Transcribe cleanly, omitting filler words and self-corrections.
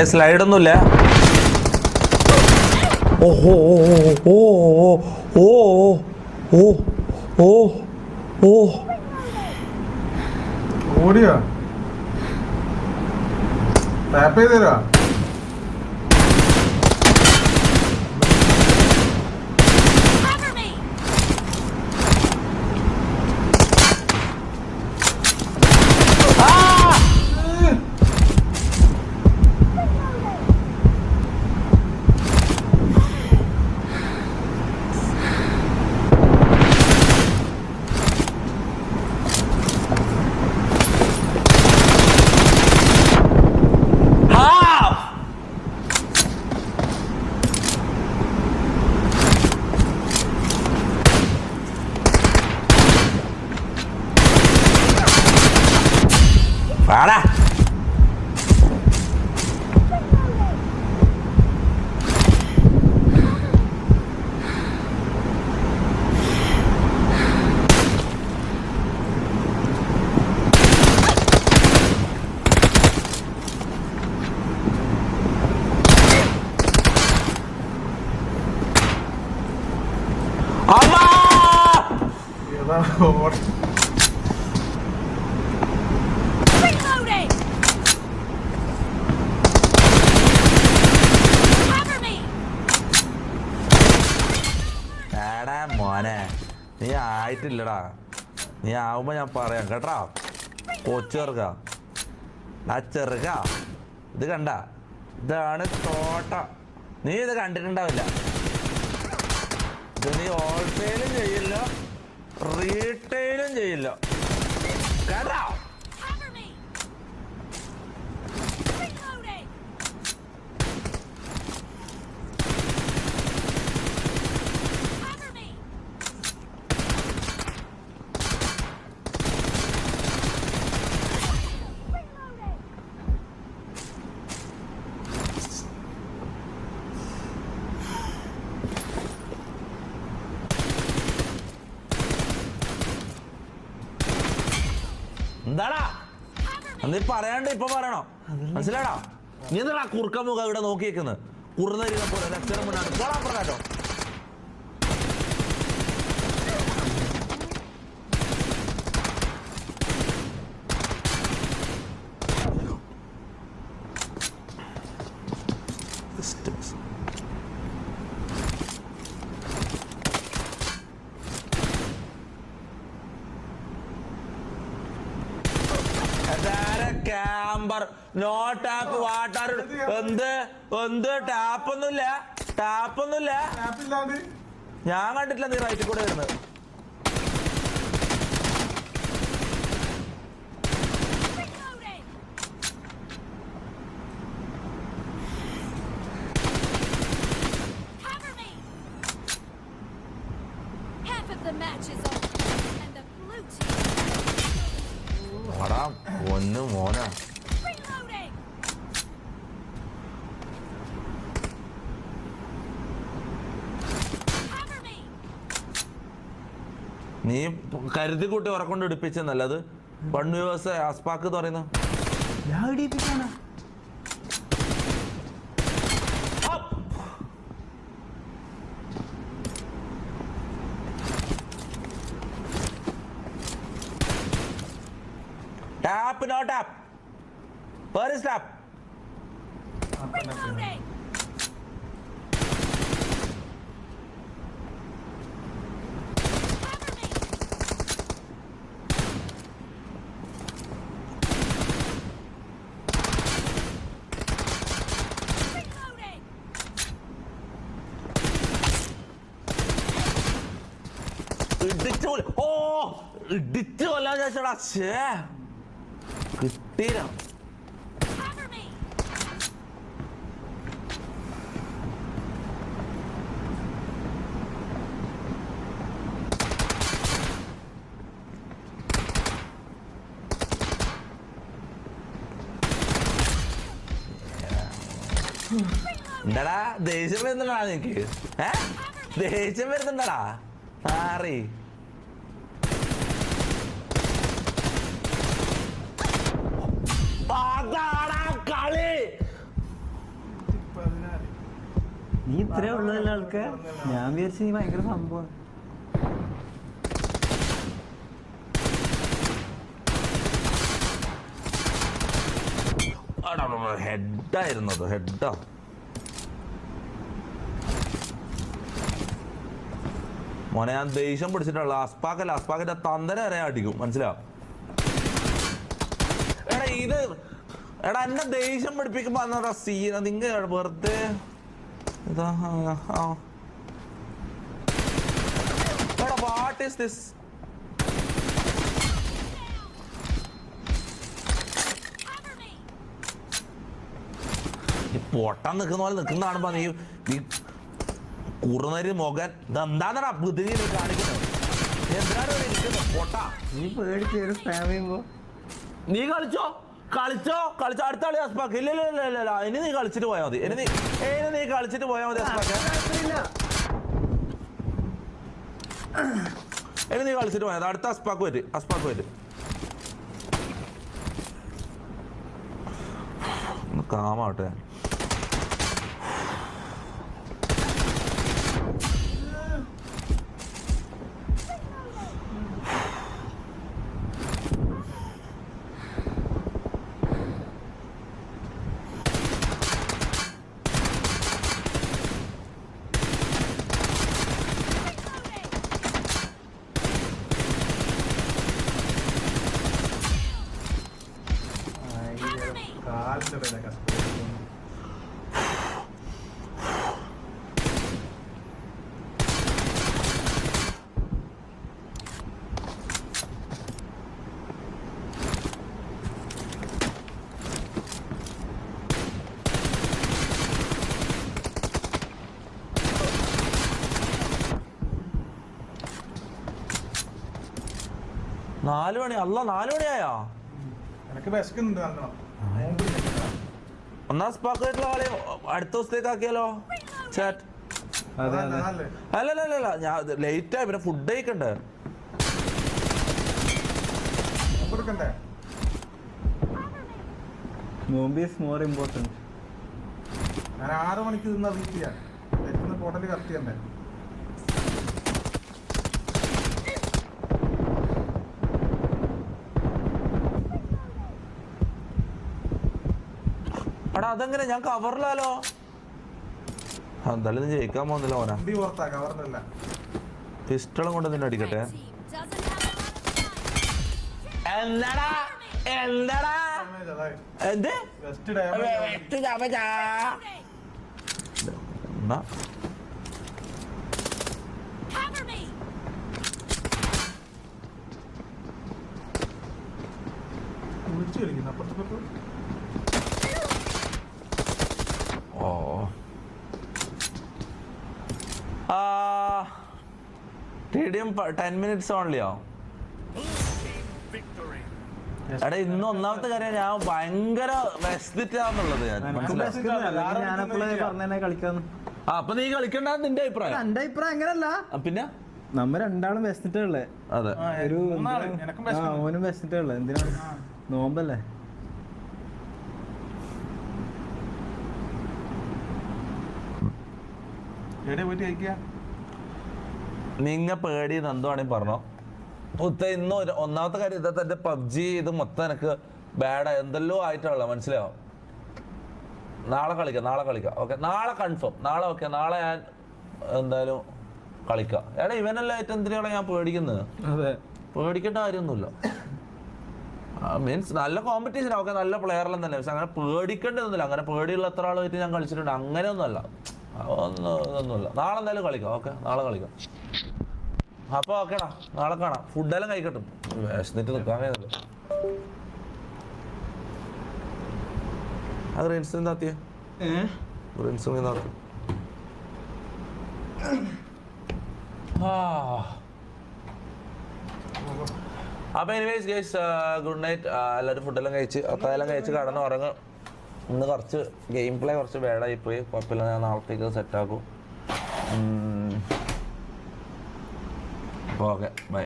Slide ഒന്നുമില്ല. ഓഹോ ഓ ഓ ഓ ഓ ഓ ഓടിയാ tap ചെയ്ത് തരാ. വാടാ. അമ്മാ ഏതാ മോനെ, നീ ആയിട്ടില്ലടാ. നീ ആവുമ്പോ ഞാൻ പറയാം കേട്ടാ. കൊച്ചെറുക ആ ചെറുക. ഇത് കണ്ട, ഇതാണ് തോട്ട. നീ ഇത് കണ്ടിട്ടുണ്ടാവില്ല. ഇത് നീ ഹോൾസെയിലും ചെയ്യില്ല, റീറ്റെയിലും ചെയ്യില്ല കേട്ടാ. എന്താടാ നീ പറയാണ്ട് ഇപ്പൊ പറയണോ? മനസ്സിലാടാ? നീ എന്താ കുറുക്ക മുഖം ഇവിടെ നോക്കിയേക്കുന്നത്? കുറുന്ന പോലെ അക്ഷരം മുന്നാണ് പോടാ പറഞ്ഞോ. ക്യാമ്പർ നോ ടാപ്പ് വാട്ടർ. എന്ത് ടാപ്പൊന്നുമില്ല, ടാപ്പൊന്നുമില്ല. ഞാൻ കണ്ടിട്ടില്ല നീ റൈറ്റിൽ കൂടെ വരുന്നത്. ഒന്ന് മോനാ നീ കരുതി കൂട്ടി ഉറക്കൊണ്ട് എടുപ്പിച്ചെന്നല്ലത്. വൺ വ്യൂവേഴ്സ് അസ്പാക്ക് എന്ന് പറയുന്ന tap no tap. Where is tap? ഇടിച്ചു കൊല്ലാൻ ചോദിച്ചടാ. കിട്ടീര എന്താടാ ദേഷ്യം വരുന്നുണ്ടാ നിനക്ക്? ദേഷ്യം വരുന്നുണ്ടടാ ആറി. കളി ഇത്രേ ഉള്ളതല്ല ആൾക്ക്. ഞാൻ വിചാരിച്ചു നീ ഭയങ്കര സംഭവം. ഹെഡായിരുന്നു അത്, ഹെഡാ. മോനെ ഞാൻ ദേഷ്യം പിടിച്ചിട്ടുള്ള അസ്പാക്കിന്റെ തന്തന വരെ അടിക്കും, മനസ്സിലാവും. എടാ ഇത് എന്നെ ദേഷ്യം പിടിപ്പിക്കുമ്പോ അന്നേരം സീന നിങ്ങ വെറുതെ ഇതാ. എടാ വാട്ട് ഈസ് ദിസ്? പൊട്ടാൻ നിൽക്കുന്ന പോലെ നിൽക്കുന്ന കാണുമ്പോ നീ കുറുനരി മുഖൻ ഇതെന്താന്നടാ ബുദ്ധി കാണിക്കുന്നത്? എന്തിനാണ് ഇരിക്കുന്നത് പൊട്ടാ? നീ പേടിച്ച് ഒരു സ്പാം ചെയ്യുമ്പോ നീ കളിച്ചോ അടുത്ത കളി അസ്പാക്ക്. ഇല്ല ഇനി നീ കളിച്ചിട്ട് പോയാൽ മതി. ഇനി നീ കളിച്ചിട്ട് പോയാൽ മതി അസ്പാക്ക്. ഇനി നീ കളിച്ചിട്ട് പോയാൽ അടുത്ത അസ്പാക്ക് വരും. ഒന്ന് കാമാവട്ടെ. കാലിന്റെ പേരെ കഷ്ടം. നാല് മണിയായോ? എനിക്ക് വിശക്കുന്നുണ്ട് നല്ലോണം. ഒന്നാം സ്പാക്ക് ആയിട്ടുള്ള കളി അടുത്ത ദിവസത്തേക്ക് ആക്കിയാലോ ചാറ്റ്? അല്ലല്ല ഞാൻ ലേറ്റ് ആയി, പിന്നെ ഫുഡ് കഴിക്കണ്ടേ? നോമ്പ് ഈസ് മോർ ഇമ്പോർട്ടൻറ്റ്. ഞാൻ 6 മണിക്ക് തിന്ന വീട്ടിയാ ടോട്ടലി കറക്റ്റ് ചെയ്യണ്ടേ? എടാ അതെങ്ങനെ? ഞാൻ കവറിലാലോ. എന്തായാലും ജയിക്കാൻ പോകുന്നില്ല മോനെ. പിസ്റ്റളും കൊണ്ട് നിന്നെ അടിക്കട്ടെ. എന്താടാ എന്ത് സ്റ്റേഡിയം 10 minutes ഓൺലിയോ? എടാ ഇന്ന് ഒന്നാമത്തെ കാര്യം ഞാൻ ഭയങ്കര വിശന്നിട്ടാന്നുള്ളത്. കളിക്കാന്ന്. അപ്പൊ നീ കളിക്കണ്ട, നിന്റെ അഭിപ്രായം. എന്റെ അഭിപ്രായം അങ്ങനല്ല. പിന്നെ നമ്മ രണ്ടാളും വിശന്നിട്ടേ ഉള്ളേ. അതെ, ഓനും വിശന്നിട്ടേ ഉള്ളേ. എന്തിനാണ്? നോമ്പല്ലേ. നിങ്ങ പേടി എന്തുവാണെങ്കിൽ പറഞ്ഞോ. ഇന്ന് ഒന്നാമത്തെ കാര്യം ഇതാ, തന്റെ പബ്ജി ഇത് മൊത്തം എനിക്ക് ബാഡ് എന്തെല്ലോ ആയിട്ടുള്ള മനസ്സിലായോ. നാളെ കളിക്കാം. ഓക്കെ, നാളെ കൺഫേം. നാളെ ഓക്കെ, നാളെ ഞാൻ എന്തായാലും കളിക്കാം. എടാ ഇവനെല്ലാം ആയിട്ട് എന്തിനാണ് ഞാൻ പേടിക്കുന്നത്? പേടിക്കേണ്ട കാര്യമൊന്നുമില്ല. മീൻസ് നല്ല കോമ്പറ്റീഷൻ, ഓക്കെ, നല്ല പ്ലെയറെല്ലാം തന്നെ. പക്ഷെ അങ്ങനെ പേടിക്കേണ്ടതൊന്നുമില്ല. അങ്ങനെ പേടിയുള്ള എത്ര ആളുമായിട്ട് ഞാൻ കളിച്ചിട്ടുണ്ട്, അങ്ങനെയൊന്നുമല്ല. ഇതൊന്നുമില്ല. നാളെ എന്തായാലും കളിക്കാം. ഓക്കെ, നാളെ കളിക്കാം. അപ്പൊ ഓക്കേടാ, നാളെ കാണാം. ഫുഡെല്ലാം കഴിക്കട്ടും, വിശന്നിട്ട് നിൽക്കാൻ കഴിയുന്നില്ല. അത് റിൻസ് എന്താത്തിയ റിൻസ് അപ്പൊ എനിവേസ് ഗൈസ്, ഗുഡ് നൈറ്റ്. എല്ലാവരും ഫുഡെല്ലാം കഴിച്ച് അത്താഴെല്ലാം കഴിച്ച് കടന്ന് ഉറങ്ങും. ഇന്ന് കുറച്ച് ഗെയിം പ്ലേ കുറച്ച് ബാഡായിപ്പോയി. കുഴപ്പമില്ല, ഞാൻ നാളത്തേക്ക് സെറ്റാക്കും. Okay, by.